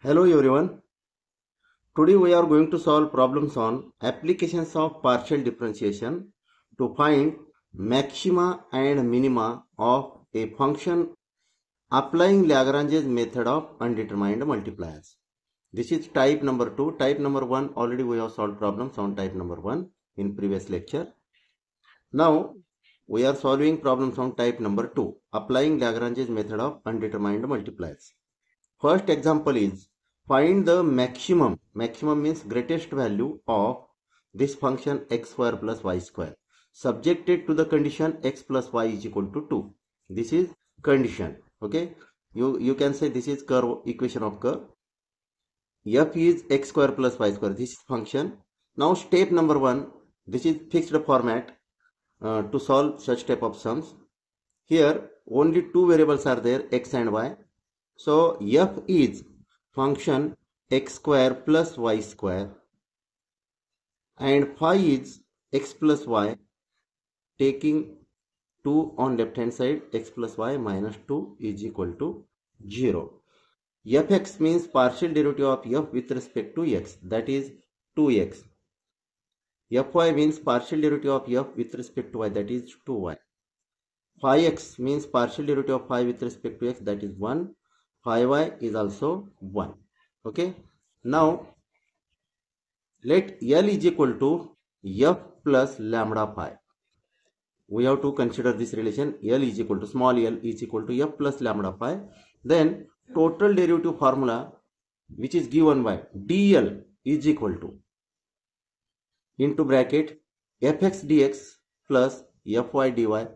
Hello everyone. Today we are going to solve problems on applications of partial differentiation to find maxima and minima of a function applying Lagrange's method of undetermined multipliers. This is type number 2. Type number 1 already we have solved problems on type number 1 in previous lecture. Now we are solving problems on type number 2 applying Lagrange's method of undetermined multipliers. First example is find the maximum. Maximum means greatest value of this function x square plus y square subjected to the condition x plus y is equal to 2. This is condition. Okay. You can say this is curve equation of curve. F is x square plus y square. This is function. Now step number 1. This is fixed format to solve such type of sums. Here only two variables are there, x and y. So f is function x square plus y square and phi is x plus y, taking 2 on left hand side, x plus y minus 2 is equal to 0. Fx means partial derivative of f with respect to x, that is 2x. Fy means partial derivative of f with respect to y, that is 2y. Phi x means partial derivative of phi with respect to x, that is 1. Phi y is also 1. Okay. Now let L is equal to f plus lambda phi. We have to consider this relation. L is equal to small l is equal to f plus lambda phi. Then total derivative formula which is given by dl is equal to into bracket fx dx plus fy dy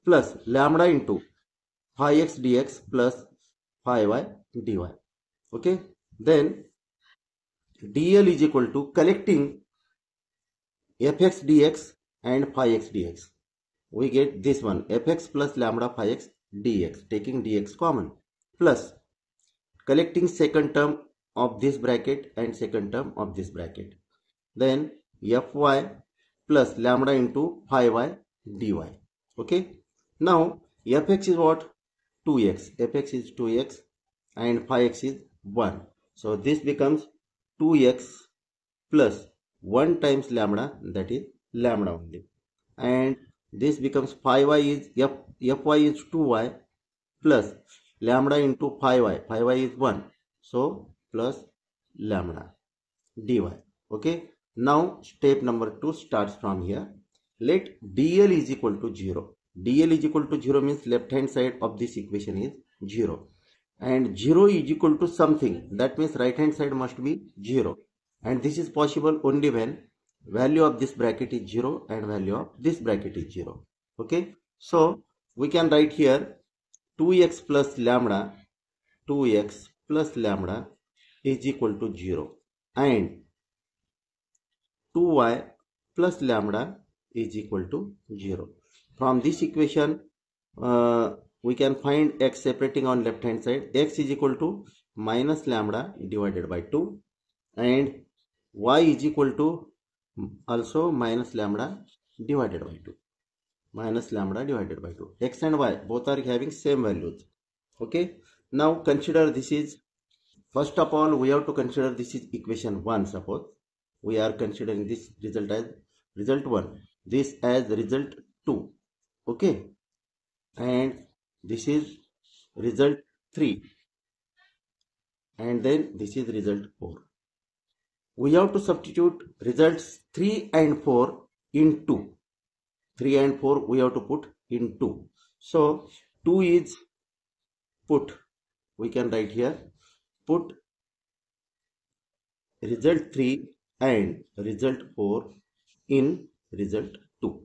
plus lambda into phi x dx plus phi y dy. Okay. Then dl is equal to collecting fx dx and phi x dx. We get this one, fx plus lambda phi x dx, taking dx common, plus collecting second term of this bracket and second term of this bracket. Then fy plus lambda into phi y dy. Okay. Now fx is what? 2x. fx is 2x and phi x is 1. So this becomes 2x plus 1 times lambda, that is lambda only. And this becomes phi y is fy is 2y plus lambda into phi y. Phi y is 1. So plus lambda dy. Okay. Now step number 2 starts from here. Let dl is equal to 0. dl is equal to 0 means left hand side of this equation is 0. And 0 is equal to something. That means right hand side must be 0. And this is possible only when value of this bracket is 0 and value of this bracket is 0. Okay. So we can write here 2x plus lambda, 2x plus lambda is equal to 0 and 2y plus lambda is equal to 0. From this equation we can find x separating on left hand side. X is equal to minus lambda divided by 2 and y is equal to also minus lambda divided by 2. Minus lambda divided by 2. X and y both are having same values. Okay. Now consider this is, first of all we have to consider this is equation 1. Suppose we are considering this result as result 1, this as result 2. Okay. And this is result 3 and then this is result 4. We have to substitute results 3 and 4 in 2. 3 and 4 we have to put in 2. So 2 is put, we can write here, put result 3 and result 4 in result 2.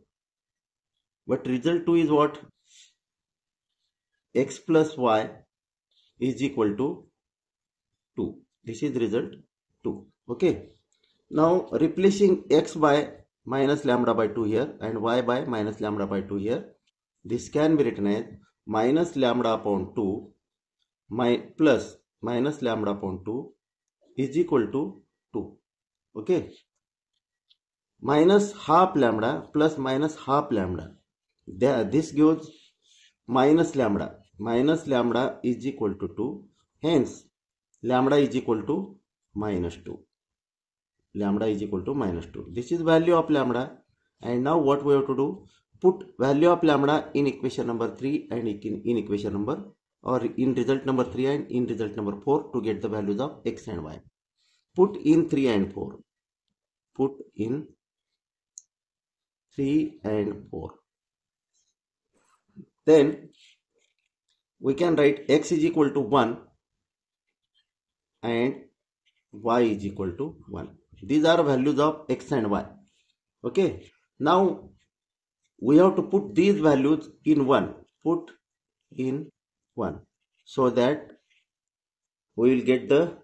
But result 2 is what? X plus y is equal to 2. This is result 2. Okay. Now replacing x by minus lambda by 2 here and y by minus lambda by 2 here, this can be written as minus lambda upon 2 plus minus lambda upon 2 is equal to 2. Okay. Minus half lambda plus minus half lambda, this gives minus lambda. Minus lambda is equal to 2. Hence lambda is equal to minus 2. Lambda is equal to minus 2. This is value of lambda. And now what we have to do? Put value of lambda in equation number 3 and in equation number, or in result number 3 and in result number 4 to get the values of x and y. Put in 3 and 4. Put in 3 and 4. Then we can write x is equal to 1 and y is equal to 1. These are values of x and y. Okay. Now we have to put these values in 1. Put in 1 so that we will get the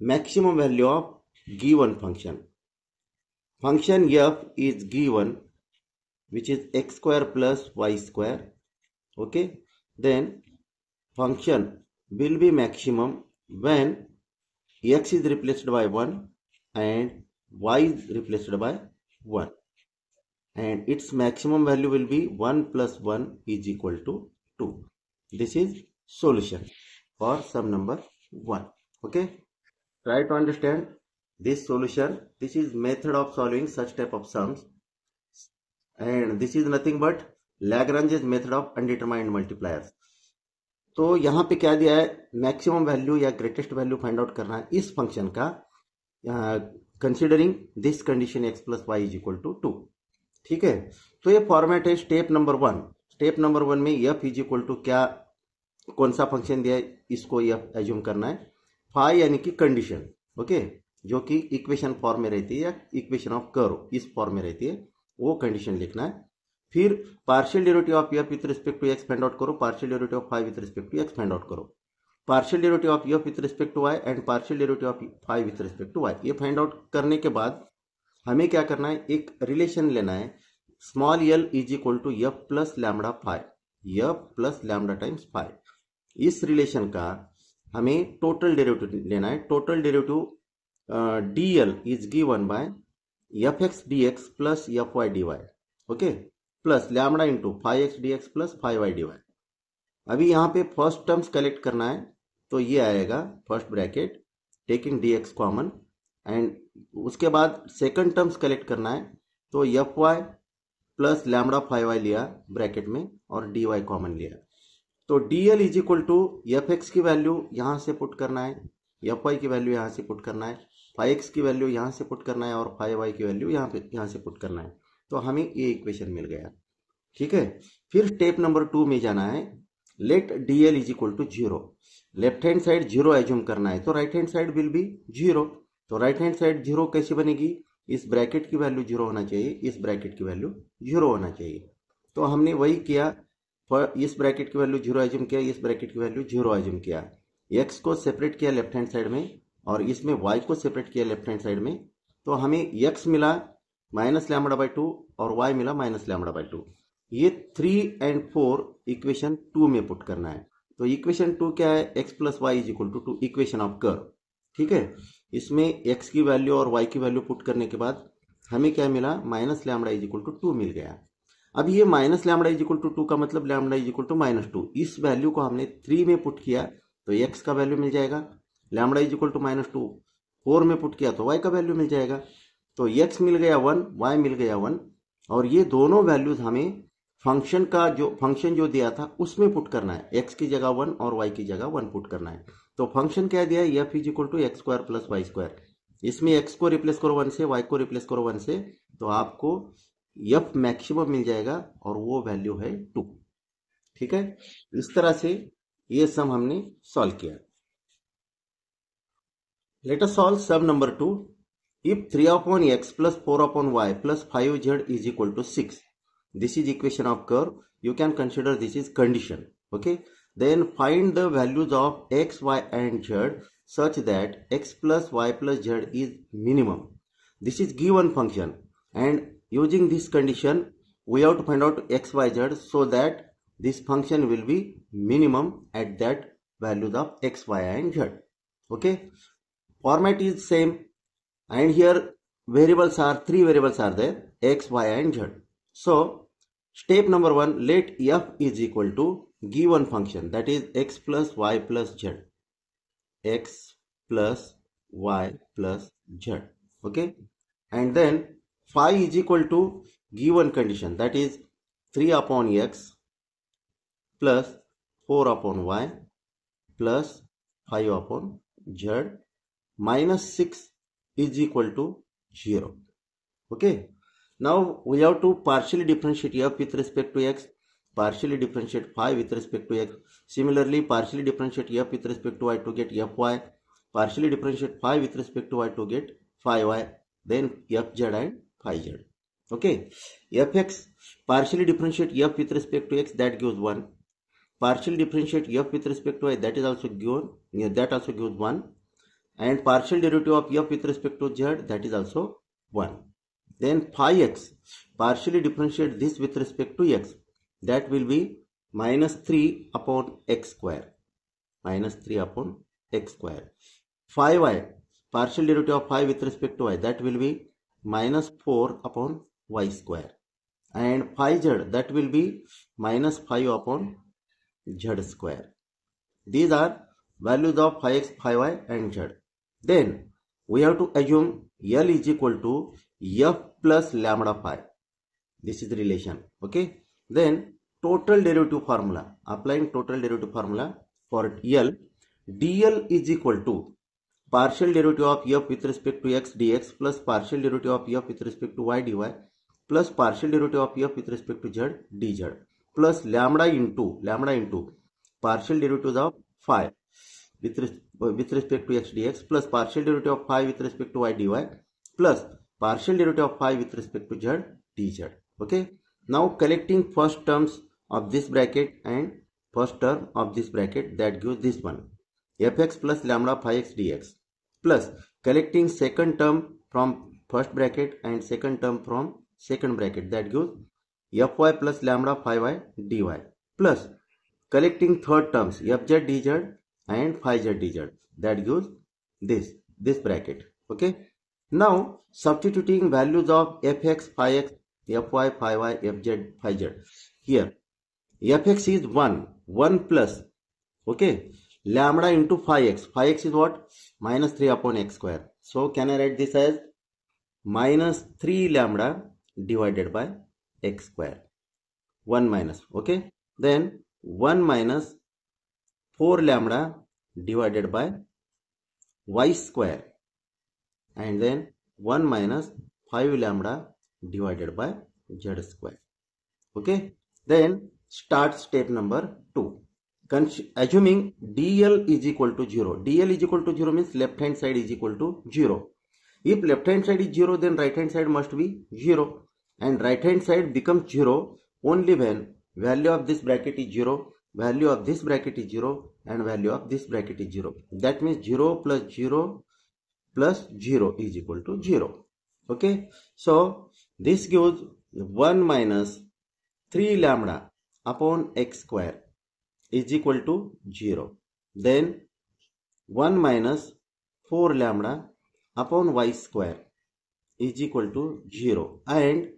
maximum value of given function. Function f is given, which is x square plus y square. Okay. Then function will be maximum when x is replaced by 1 and y is replaced by 1. And its maximum value will be 1 plus 1 is equal to 2. This is solution for sum number 1. Okay. Try to understand this solution. This is method of solving such type of sums. And this is nothing but Lagrange's method of undetermined multipliers. तो यहाँ पे क्या दिया है? Maximum value या greatest value find out करना है इस फंक्शन का, considering this condition x plus y is equal to 2. ठीक है. तो ये फॉर्मेट है स्टेप नंबर 1. स्टेप नंबर 1 में f इज इक्वल टू क्या, कौन सा फंक्शन दिया है इसको f एज्यूम करना है. फाई यानी कि कंडीशन, ओके, जो कि इक्वेशन फॉर्म में रहती है या इक्वेशन ऑफ कर्व इस फॉर्म में रहती है, वो कंडीशन लिखना है. फिर partial derivative of f with respect to x find out करो, partial derivative of phi with respect to x find out करो, partial derivative of f with respect to y and partial derivative of phi with respect to y. ये find out करने के बाद हमें क्या करना है, एक रिलेशन लेना है, small l is equal to f plus lambda phi, f plus lambda times phi. इस रिलेशन का हमें टोटल डेरिवेटिव लेना है. Total derivative dl is given by fx dx plus fy dy, okay, plus lambda into 5x dx plus 5y dy. अभी यहाँ पे first terms collect करना है, तो ये आएगा first bracket taking dx common, and उसके बाद सेकंड टर्म्स कलेक्ट करना है, तो fy प्लस लैम्बडा 5y लिया ब्रैकेट में और dy कॉमन लिया. तो dl is equal to fx की वैल्यू यहाँ से पुट करना है, fy की वैल्यू यहाँ से पुट करना है, 5x की वैल्यू यहाँ से पुट करना है और 5y की वैल्यू यहाँ से पुट करना है. तो हमें ये इक्वेशन मिल गया. ठीक है. फिर स्टेप नंबर 2 में जाना है, let dl is equal to 0. Left hand side 0 assume करना है, तो right hand side will be 0. तो राइट हैंड साइड 0 कैसे बनेगी, इस ब्रैकेट की वैल्यू 0 होना चाहिए, इस ब्रैकेट की वैल्यू 0 होना चाहिए. तो हमने वही किया, इस ब्रैकेट की वैल्यू 0 एज्यूम किया, इस ब्रैकेट की वैल्यू 0 एज्यूम किया, x को सेपरेट किया लेफ्ट हैंड साइड में और इसमें y को सेपरेट किया लेफ्ट हैंड साइड में. तो हमें x मिला माइनस लैम्बडा बाई 2 और y मिला माइनस लैम्बडा बाई 2. ये 3 एंड 4 इक्वेशन 2 में पुट करना है. तो इक्वेशन 2 क्या है, x plus y is equal to 2, equation of curve. ठीक है. इसमें x की वैल्यू और y की वैल्यू पुट करने के बाद हमें क्या मिला, minus lambda is equal to 2 मिल गया. अब ये minus lambda is equal to 2 का मतलब lambda is equal to minus 2. इस वैल्यू को हमने 3 में पुट किया तो x का वैल्यू मिल जाएगा, lambda is equal to minus 2 4 में पुट किया तो y का वैल्यू मिल जाएगा. तो x मिल गया 1, y मिल गया 1, और ये दोनों वैल्यूज हमें फंक्शन जो दिया था उसमें पुट करना है. x की जगह 1 और y की जगह 1 पुट करना है. तो फंक्शन क्या दिया है, f is equal to x square plus y square. इसमें x को रिप्लेस करो 1 से, y को रिप्लेस करो 1 से, तो आपको f मैक्सिमम मिल जाएगा और वो वैल्यू है 2. ठीक है. इस तरह से ये सम हमने सॉल्व किया. Let us solve sum number 2. If 3 upon x plus 4 upon y plus 5z is equal to 6, this is equation of curve. You can consider this is condition. Okay. Then find the values of x, y and z such that x plus y plus z is minimum. This is given function, and using this condition we have to find out x, y, z so that this function will be minimum at that values of x, y and z. Okay. Format is same. And here variables are 3 variables are there, x, y and z. So step number 1, let f is equal to given function, that is x plus y plus z. X plus y plus z. Okay, and then phi is equal to given condition, that is 3 upon x plus 4 upon y plus 5 upon z minus 6 is equal to 0. Okay, now we have to partially differentiate f with respect to x, partially differentiate phi with respect to x. Similarly, partially differentiate f with respect to y to get fy, partially differentiate phi with respect to y to get phi y, then fz and phi z. Okay, fx partially differentiate f with respect to x, that gives 1. Partially differentiate f with respect to y, that is also given, that also gives 1. And partial derivative of f with respect to z, that is also 1. Then phi x, partially differentiate this with respect to x, that will be minus 3 upon x square, minus 3 upon x square. Phi y, partial derivative of phi with respect to y, that will be minus 4 upon y square. And phi z, that will be minus 5 upon z square. These are values of phi x, phi y and z. Then we have to assume L is equal to f plus lambda phi. This is the relation. Okay. Then total derivative formula. Applying total derivative formula for L, dl is equal to partial derivative of f with respect to x dx plus partial derivative of f with respect to y dy plus partial derivative of f with respect to z dz plus lambda into partial derivatives of phi with respect to x dx plus partial derivative of phi with respect to y dy plus partial derivative of phi with respect to z dz. Okay. Now collecting first terms of this bracket and first term of this bracket, that gives this one, fx plus lambda phi x dx, plus collecting second term from first bracket and second term from second bracket, that gives fy plus lambda phi y dy, plus collecting third terms fz dz and phi z dz, that gives this bracket. Okay. Now substituting values of fx, phi x, fy, phi y, fz, phi z. Here fx is 1 plus, okay, lambda into phi x. Phi x is what? Minus 3 upon x square. So can I write this as minus 3 lambda divided by x square. 1 minus, okay. Then 1 minus 4 lambda divided by y square, and then 1 minus 5 lambda divided by z square. Okay. Then start step number 2. Assuming dl is equal to 0. dl is equal to 0 means left hand side is equal to 0. If left hand side is 0, then right hand side must be 0. And right hand side becomes 0 only when value of this bracket is 0, value of this bracket is 0, and value of this bracket is 0. That means 0 plus 0 plus 0 is equal to 0. Okay. So this gives 1 minus 3 lambda upon x square is equal to 0. Then 1 minus 4 lambda upon y square is equal to 0. And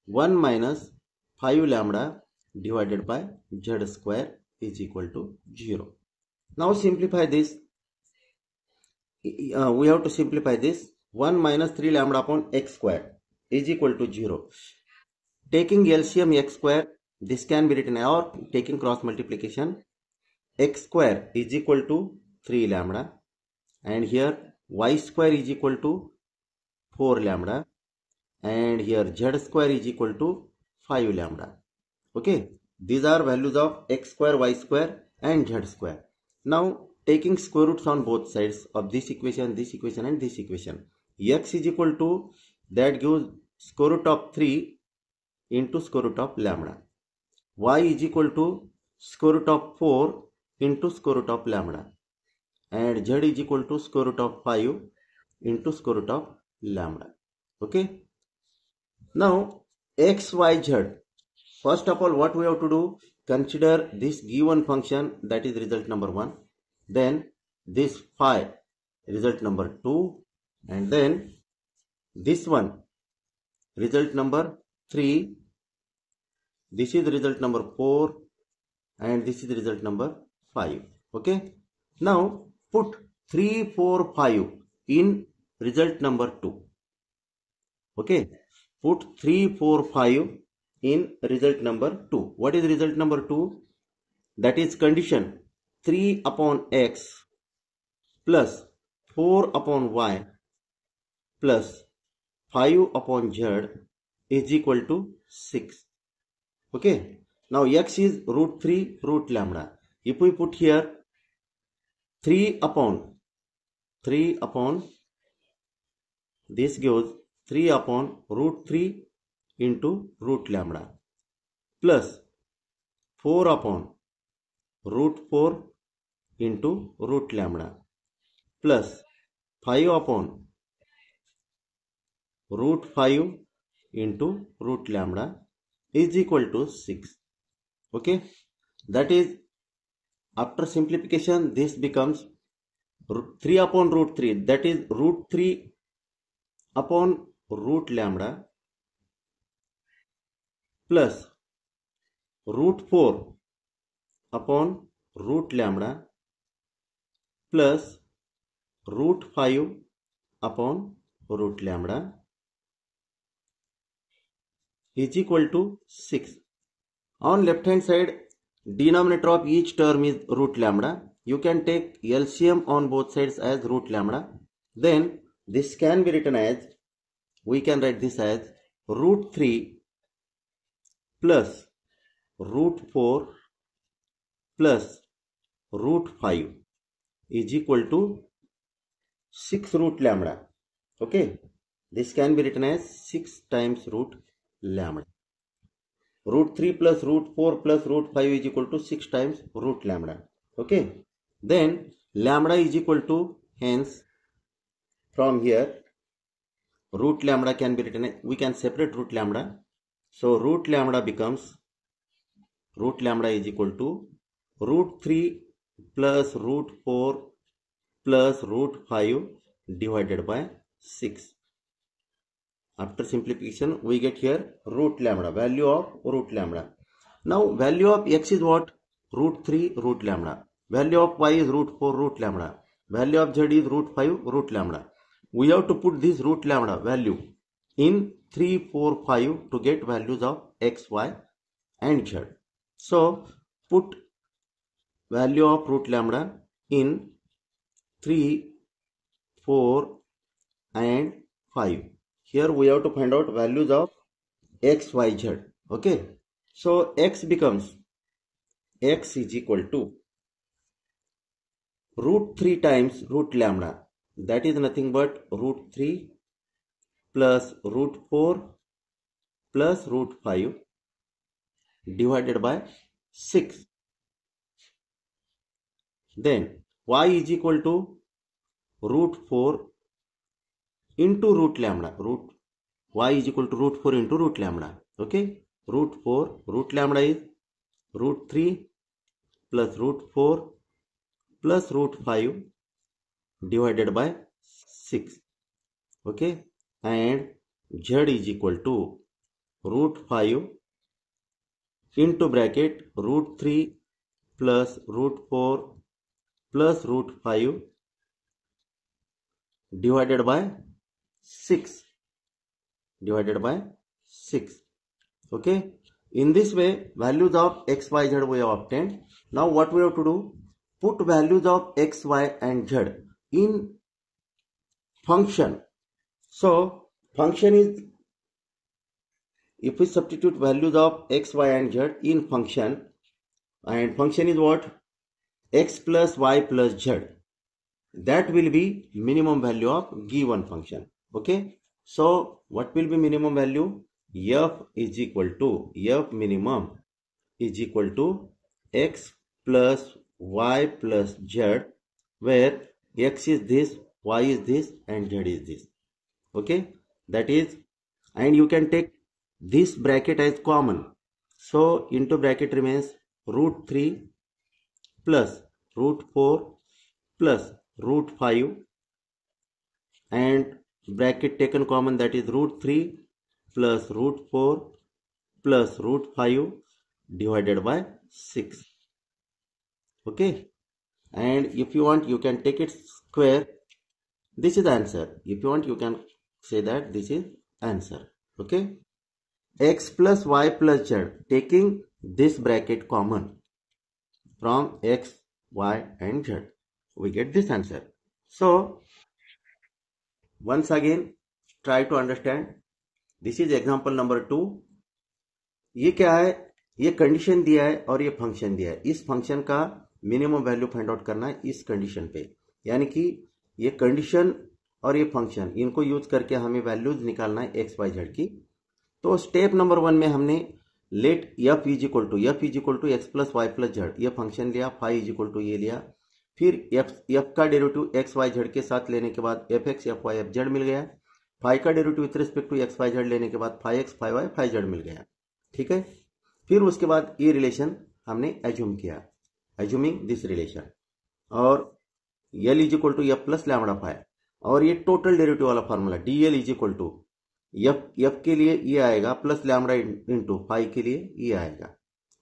1 minus 5 lambda divided by z square is equal to 0. Now simplify this. We have to simplify this. 1 minus 3 lambda upon x square is equal to 0. Taking LCM x square, this can be written, or taking cross multiplication, x square is equal to 3 lambda, and here y square is equal to 4 lambda, and here z square is equal to 5 lambda. Okay, these are values of x square, y square and z square. Now taking square roots on both sides of this equation and this equation, x is equal to, that gives square root of 3 into square root of lambda. Y is equal to square root of 4 into square root of lambda, and z is equal to square root of 5 into square root of lambda. Okay. Now x, y, z. First of all, what we have to do? Consider this given function, that is result number 1. Then this phi, result number 2, and then this one, result number 3. This is result number 4, and this is result number 5. Okay. Now put 3, 4, 5 in result number 2. Okay, put 3, 4, 5 in result number 2. What is result number 2? That is condition 3 upon x plus 4 upon y plus 5 upon z is equal to 6. Okay, now x is root 3 root lambda. If we put here 3 upon this gives 3 upon root 3 into root lambda plus 4 upon root 4 into root lambda plus 5 upon root 5 into root lambda is equal to 6. Okay, that is, after simplification this becomes 3 upon root 3, that is root 3 upon root lambda plus root 4 upon root lambda plus root 5 upon root lambda is equal to 6. On left hand side, denominator of each term is root lambda. You can take LCM on both sides as root lambda. Then this can be written as, we can write this as root 3 plus root 4 plus root 5 is equal to 6 root lambda. Okay, this can be written as 6 times root lambda. Root 3 plus root 4 plus root 5 is equal to 6 times root lambda. Okay, then lambda is equal to, hence from here root lambda can be written, we can separate root lambda. So root lambda becomes, root lambda is equal to root 3 plus root 4 plus root 5 divided by 6. After simplification we get here root lambda, value of root lambda. Now value of x is what? Root 3 root lambda. Value of y is root 4 root lambda. Value of z is root 5 root lambda. We have to put this root lambda value in 3, 4, 5 to get values of x, y and z. So put value of root lambda in 3, 4 and 5. Here we have to find out values of x, y, z. Okay, so x becomes, x is equal to root 3 times root lambda, that is nothing but root 3 plus root 4 plus root 5 divided by 6. Then y is equal to root 4 into root lambda. Y is equal to root 4 into root lambda. Okay, root 4, root lambda is root 3 plus root 4 plus root 5 divided by 6. Okay, and z is equal to root 5 into bracket root 3 plus root 4 plus root 5 divided by 6. Okay, in this way values of x, y, z we have obtained. Now what we have to do? Put values of x, y and z in function. So function is, if we substitute values of x, y and z in function, and function is what? X plus y plus z, that will be minimum value of given function. Okay, so what will be minimum value? F is equal to, F minimum is equal to x plus y plus z, where x is this, y is this and z is this. Okay, that is, and you can take this bracket as common. So into bracket remains root 3 plus root 4 plus root 5 and bracket taken common, that is root 3 plus root 4 plus root 5 divided by 6. Okay, and if you want you can take its square. This is the answer. If you want, you can say that this is answer. Okay. X plus y plus z, taking this bracket common from x, y and z, we get this answer. So once again try to understand. This is example number 2. ये क्या है? ये condition दिया है और ये function दिया है. इस फंक्शन का मिनिमम वैल्यू फाइंड आउट करना है इस कंडीशन पे. यानी कि ये कंडीशन और ये फंक्शन, इनको यूज करके हमें वैल्यूज निकालना है एक्स वाई जेड की. तो स्टेप नंबर 1 में हमने let f is equal to x plus y plus z, ये फंक्शन लिया. फाइव इज इक्वल टू ये लिया. फिर एफ का डेरिवेटिव एक्स वाई जेड के साथ लेने के बाद F x F Y F Z मिल गया. फाइव का derivative with respect to X Y Z लेने के बाद five x five Y five Z मिल गया. ठीक है. फिर उसके बाद ये रिलेशन हमने एज्यूम किया, एज्यूमिंग दिस रिलेशन, और l is equal to f plus lambda phi, और ये टोटल डेरिवेटिव वाला formula d L is equal to f के लिए ये आएगा प्लस लैम्बडा इंटू फाइव के लिए ये आएगा.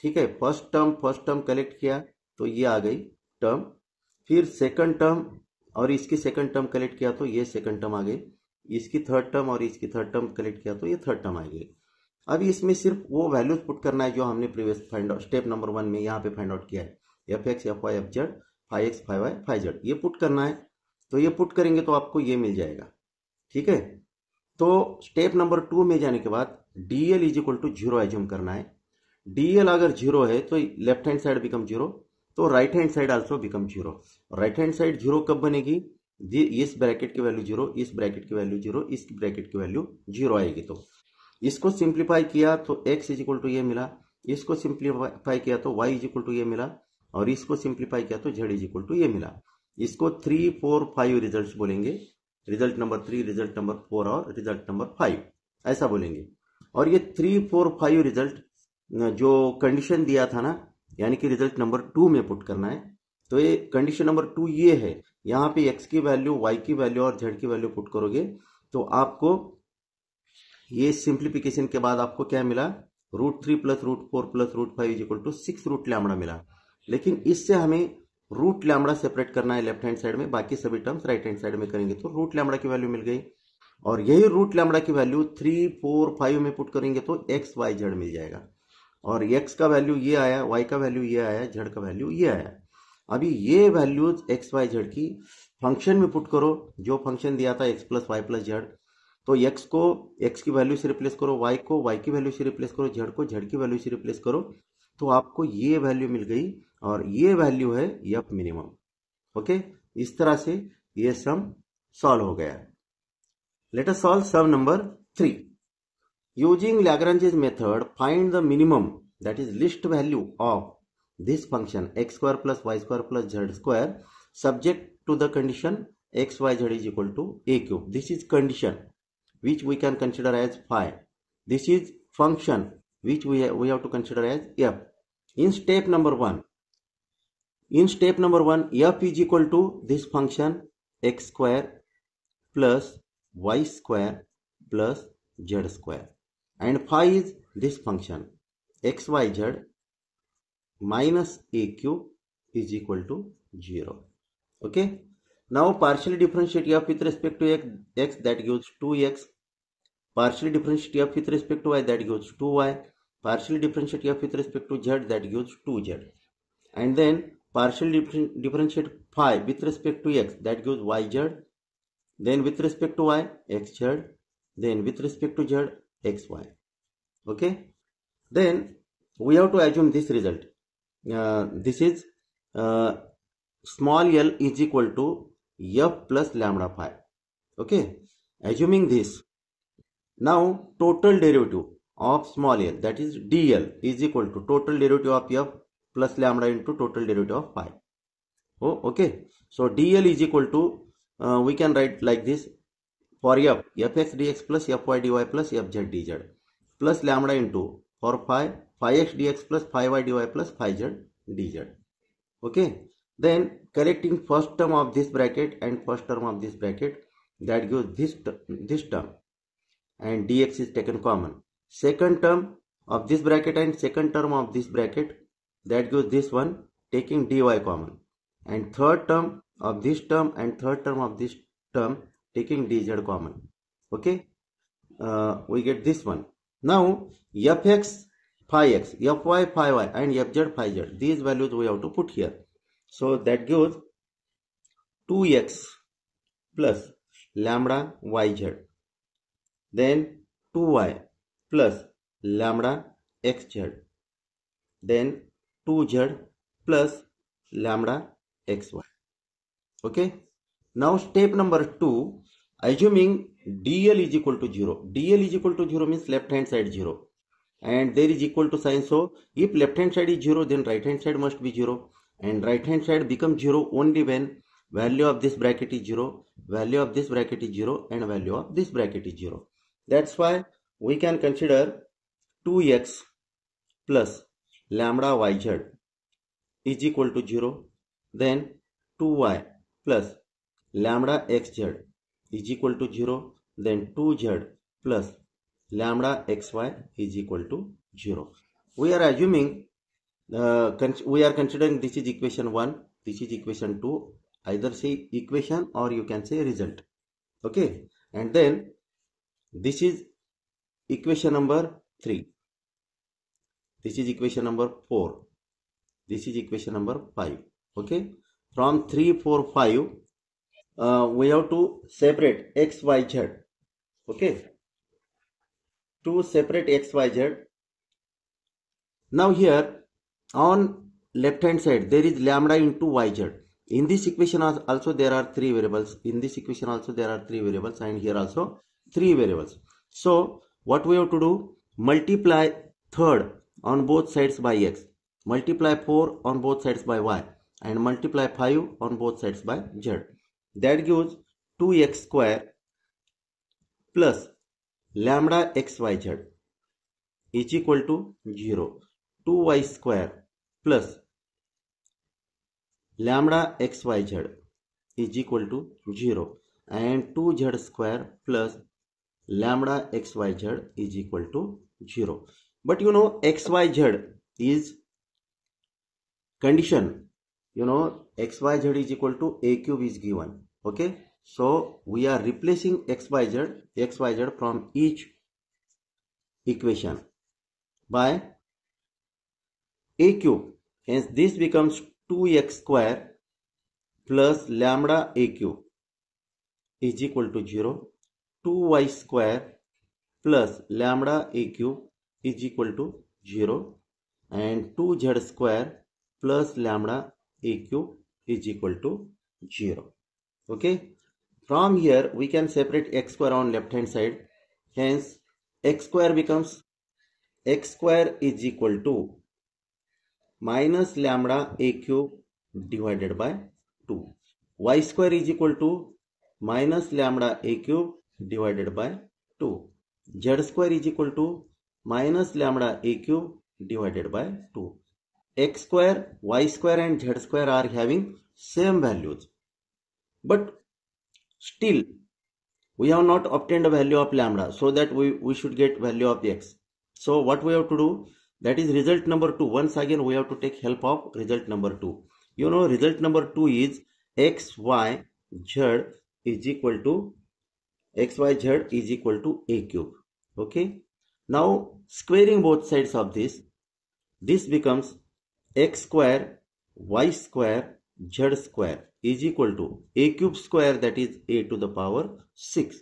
ठीक है. फर्स्ट टर्म कलेक्ट किया तो ये आ गई टर्म. फिर सेकंड टर्म और इसकी सेकंड टर्म कलेक्ट किया तो ये सेकंड टर्म आ गई. इसकी थर्ड टर्म और इसकी थर्ड टर्म कलेक्ट किया तो ये थर्ड टर्म आ गई. अभी इसमें सिर्फ वो वैल्यूज पुट करना है जो हमने previous find out step number 1 में यहाँ पे फाइंड आउट किया है. F x F Y F z, phi x five Y five z, ये पुट करना है. तो ये पुट करेंगे तो आपको ये मिल जाएगा. ठीक है. तो स्टेप नंबर 2 में जाने के बाद D L is equal to zero assume करना है. डी एल अगर जीरो है तो left hand side become zero, तो right hand side also become zero. Right hand side zero कब बनेगी? इस ब्रैकेट की वैल्यू जीरो, इस ब्रैकेट की वैल्यू जीरो, इस ब्रैकेट की वैल्यू जीरो आएगी. तो इसको सिंप्लीफाई किया तो x इज इक्वल टू ये मिला, इसको सिंप्लीफाई किया तो y इज इक्वल टू ये मिला, और इसको सिंप्लीफाई किया तो z इज इक्वल टू ये मिला. इसको 3, 4, 5 रिजल्ट्स बोलेंगे. रिजल्ट नंबर 3, रिजल्ट नंबर 4 और रिजल्ट नंबर 5 ऐसा बोलेंगे. और ये 3, 4, 5 रिजल्ट जो कंडीशन दिया था ना, यानी कि रिजल्ट नंबर 2 में पुट करना है. तो ये कंडीशन नंबर 2 ये है. यहाँ पे x की वैल्यू, y की वैल्यू और z की वैल्यू पुट करोगे तो आपको ये सिंप्लीफिकेशन के बाद आपको क्या मिला? √3 plus √4 plus √5 is equal to 6 root lambda मिला. लेकिन इससे हमें रूट लैम्बडा सेपरेट करना है लेफ्ट हैंड साइड में, बाकी सभी टर्म्स राइट हैंड साइड में करेंगे तो रूट लैम्बडा की वैल्यू मिल गई. और यही रूट लैम्बडा की वैल्यू 3, 4, 5 में पुट करेंगे तो एक्स वाई जेड मिल जाएगा. और एक्स का वैल्यू ये आया, वाई का वैल्यू ये आया, जेड का वैल्यू ये आया. अभी ये वैल्यूज एक्स वाई जेड की फंक्शन में पुट करो, जो फंक्शन दिया था x plus y plus z. तो x को x की वैल्यू से रिप्लेस करो, y को y की वैल्यू से रिप्लेस करो, z को z की वैल्यू से रिप्लेस करो, तो आपको ये वैल्यू मिल गई. और ये वैल्यू है एफ मिनिमम. ओके. इस तरह से ये सम सॉल्व हो गया. Let us solve sum number 3. Using Lagrange's method find the minimum, that is least value of this function x square plus y square plus z square subject to the condition x Y z is equal to a cube. This is condition which we can consider as phi. This is function which we have to consider as f. In step number 1, f is equal to this function x square plus y square plus z square, and phi is this function xyz minus a cube is equal to 0. Okay. Now partially differentiate f with respect to x, that gives 2x. Partially differentiate f with respect to y, that gives 2y. Partially differentiate f with respect to z, that gives 2z. And then partially differentiate phi with respect to x, that gives yz. Then with respect to y, xz. Then with respect to z, xy. Okay. Then we have to assume this result. This is small l is equal to f plus lambda phi. Okay. Assuming this, now total derivative of small l, that is dl, is equal to total derivative of f plus lambda into total derivative of phi. Oh, okay. So dl is equal to we can write like this: for f, fx dx plus fy dy plus fz dz plus lambda into for phi, phi x dx plus phi y dy plus phi z dz. Okay. Then collecting first term of this bracket and first term of this bracket, that gives this term, and dx is taken common. Second term of this bracket and second term of this bracket, that gives this one, taking dy common. And third term of this term and third term of this term taking dz common. Okay, we get this one. Now fx phi x, fy phi y and fz phi z, these values we have to put here. So that gives 2x plus lambda yz, then 2y plus lambda xz, then 2z plus lambda xy. Okay. Now step number 2, assuming dl is equal to 0. dl is equal to 0 means left hand side 0. And there is equal to sign. So if left hand side is 0, then right hand side must be 0. And right hand side becomes 0 only when value of this bracket is 0, value of this bracket is 0, and value of this bracket is 0. That's why we can consider 2x plus lambda yz is equal to 0. Then 2y plus lambda xz is equal to 0. Then 2z plus lambda xy is equal to 0. We are assuming, we are considering this is equation 1, this is equation 2, either say equation or you can say result. Okay, and then this is equation number 3, this is equation number 4, this is equation number 5. Okay, from 3, 4, 5, we have to separate x, y, z. Okay, to separate x, y, z. Now here on left hand side there is lambda into yz. In this equation also there are 3 variables. In this equation also there are 3 variables, and here also 3 variables. So what we have to do? Multiply third on both sides by x, multiply 4 on both sides by y, and multiply 5 on both sides by z. That gives 2x square plus lambda xyz is equal to 0. 2y square plus lambda xyz is equal to 0, and 2z square plus lambda xyz is equal to 0. But you know xyz is condition. You know xyz is equal to a cube is given. Okay, so we are replacing xyz from each equation by a cube. Hence this becomes 2x square plus lambda a cube is equal to 0. 2y square plus lambda a cube is equal to 0, and 2z square plus lambda a cube is equal to 0. Okay, from here we can separate x square on left hand side. Hence x square becomes, x square is equal to minus lambda a cube divided by 2. Y square is equal to minus lambda a cube divided by 2. Z square is equal to minus lambda a cube divided by 2. X square, y square and z square are having same values. But still we have not obtained a value of lambda, so that we should get value of x. So what we have to do? That is result number 2. Once again we have to take help of result number 2. You know result number 2 is x, y, z is equal to xyz is equal to a cube. Okay, now squaring both sides of this becomes x square, y square, z square is equal to a cube square, that is a to the power 6.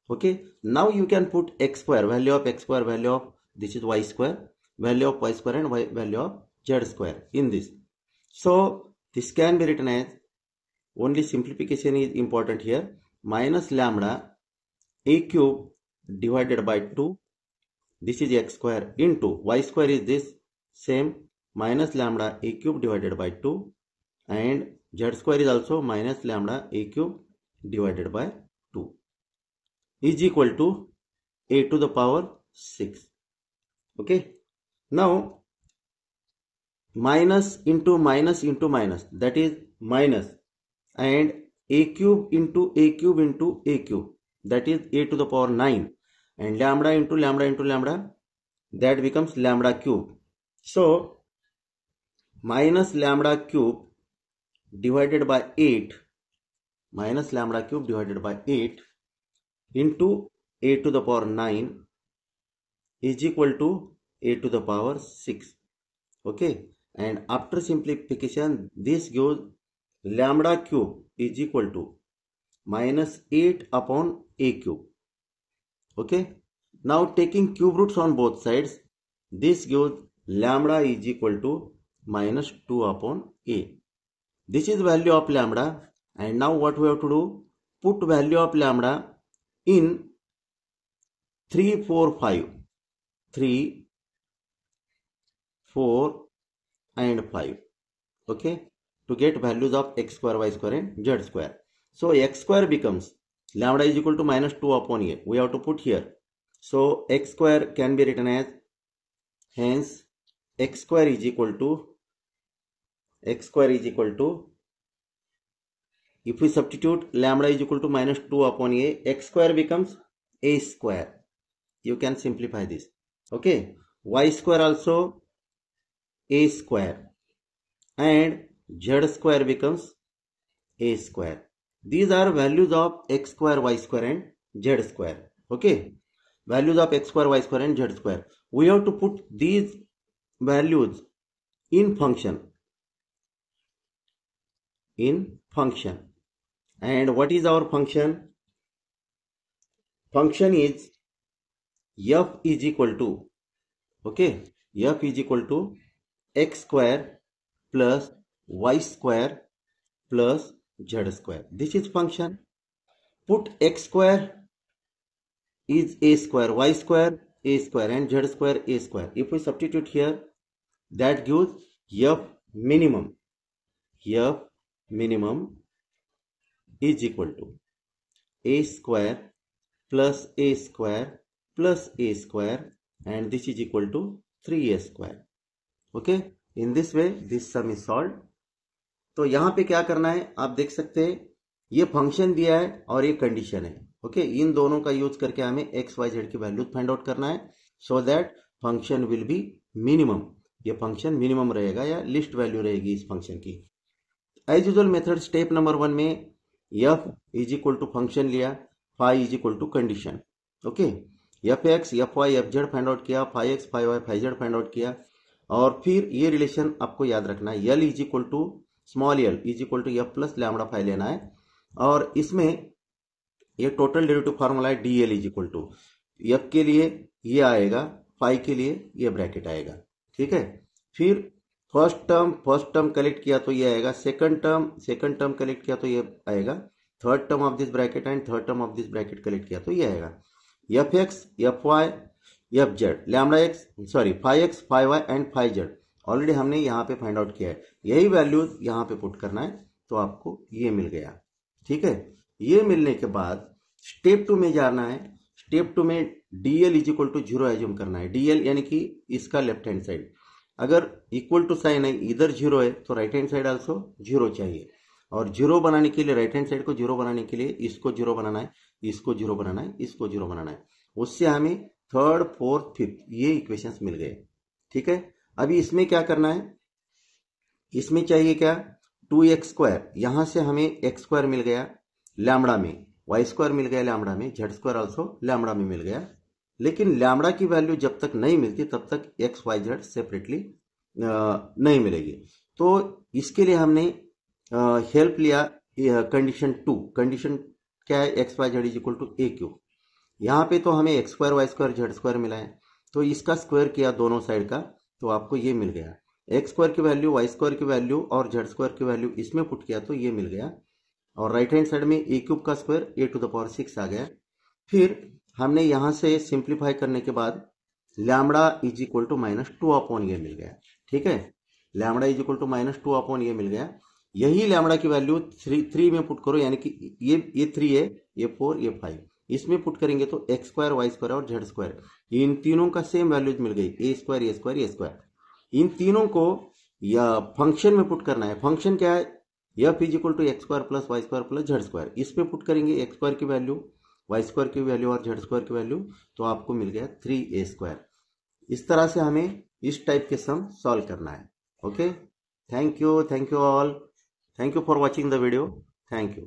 Okay, now you can put x square, value of x square, value of this is y square, value of y square, and value of z square in this. So this can be written as, only simplification is important here, minus lambda a cube divided by 2, this is x square, into y square is this same, minus lambda a cube divided by 2, and z square is also minus lambda a cube divided by 2 is equal to a to the power 6. Okay, now minus into minus into minus, that is minus, and a cube into a cube into a cube, that is a to the power 9, and lambda into lambda into lambda, that becomes lambda cube. So minus lambda cube divided by 8 minus lambda cube divided by 8 into a to the power 9 is equal to a to the power 6. Okay, and after simplification this gives lambda cube is equal to minus 8 upon a cube. Okay, now taking cube roots on both sides, this gives lambda is equal to minus 2 upon a. This is value of lambda, and now what we have to do, put value of lambda in 3, 4, 5, 3, 4 and 5. Okay, to get values of x square, y square and z square. So x square becomes lambda is equal to minus 2 upon a. We have to put here. So x square can be written as, hence x square is equal to, if we substitute lambda is equal to minus 2 upon a, x square becomes a square. You can simplify this. Okay, y square also a square, and z square becomes a square. These are values of x square, y square and z square. Okay, values of x square, y square and z square. We have to put these values in function. And what is our function? Function is f is equal to, okay, f is equal to x square plus y square plus z square. This is function. Put x square is a square, y square a square and z square a square. If we substitute here, that gives f minimum. F minimum is equal to a square plus a square plus a square, and this is equal to 3a square. Okay, in this way this sum is solved. तो यहाँ पे क्या करना है, आप देख सकते हैं ये फंक्शन दिया है और ये कंडीशन है. ओके, इन दोनों का यूज करके हमें एक्स वाई जेड की वैल्यू फाइंड आउट करना है, so that function will be minimum. ये फंक्शन मिनिमम रहेगा या लिस्ट वैल्यू रहेगी इस फंक्शन की. As usual method step number 1 में F is equal to function लिया, phi is equal to condition. Okay, F x F Y F Z find out किया, phi x phi Y phi Z find out किया, और फिर ये relation आपको याद रखना है, यल is equal to small l is equal to f plus lambda phi लेना है, और इसमें ये टोटल डेरिवेटिव फार्मूला है D L is equal to f के लिए ये आएगा, फाई के लिए ये ब्रैकेट आएगा. ठीक है, फिर फर्स्ट टर्म कलेक्ट किया तो ये आएगा, सेकंड टर्म कलेक्ट किया तो ये आएगा, third term of this bracket and third term of this bracket collect किया तो ये आएगा. F x F Y F z lambda x phi x phi y and phi z already हमने यहाँ पे फाइंड आउट किया है. यही वैल्यूज यहाँ पे पुट करना है तो आपको ये मिल गया. ठीक है, ये मिलने के बाद स्टेप 2 में जाना है. स्टेप 2 में d l is equal to 0 assume करना है. डीएल यानी कि इसका लेफ्ट हैंड साइड, अगर इक्वल टू साइन है इधर 0 है तो राइट हैंड साइड आल्सो 0 चाहिए, और 0 बनाने के लिए राइट हैंड साइड को 0 बनाने के लिए इसको 0 बनाना है, इसको 0 बनाना है, इसको 0 बनाना है. उससे हमें थर्ड फोर्थ फिफ्थ ये इक्वेशंस मिल गए. ठीक है, अभी इसमें क्या करना है, इसमें चाहिए क्या, 2x स्क्वायर, यहां से हमें x स्क्वायर मिल गया लैम्डा में, y स्क्वायर मिल गया लैम्डा में, z स्क्वायर आल्सो लैम्डा में मिल गया. लेकिन लैम्डा की वैल्यू जब तक नहीं मिलती तब तक x y z सेपरेटली नहीं मिलेगी. तो इसके लिए हमने हेल्प लिया कंडीशन 2. कंडीशन क्या है, x Y z is equal to a cube. यहाँ पे तो हमें x square y square z square मिला है, तो इसका स्क्वायर किया दोनों साइड का तो आपको ये मिल गया. एक्स स्क्वायर की वैल्यू वाई स्क्वायर की वैल्यू और जेड स्क्वायर की वैल्यू इसमें पुट किया तो ये मिल गया, और राइट हैंड साइड में ए क्यूब का square a to the power 6 आ गया. फिर हमने यहां से सिंप्लीफाई करने के बाद lambda is equal to minus 2 upon ये मिल गया. ठीक है, lambda is equal to minus 2 upon ये मिल गया. यही लैम्डा की वैल्यू 3 में पुट करो, यानी कि ये 3 है, ये 4, ये 5, इसमें पुट करेंगे तो एक्स स्क्वायर वाई स्क्वायर और जेड स्क्वायर, इन तीनों का सेम वैल्यूज मिल गई, ए स्क्वायर ए स्क्वायर ए स्क्वायर. इन तीनों को या फंक्शन में पुट करना है. फंक्शन क्या है, f is equal to x square plus y square plus z square. इसमें पुट करेंगे एक्स स्क्वायर की वैल्यू, वाई स्क्वायर की वैल्यू और जेड स्क्वायर की वैल्यू, तो आपको मिल गया 3a स्क्वायर. इस तरह से हमें इस टाइप के सम सॉल्व करना है. Okay, thank you all, thank you for watching the video, thank you.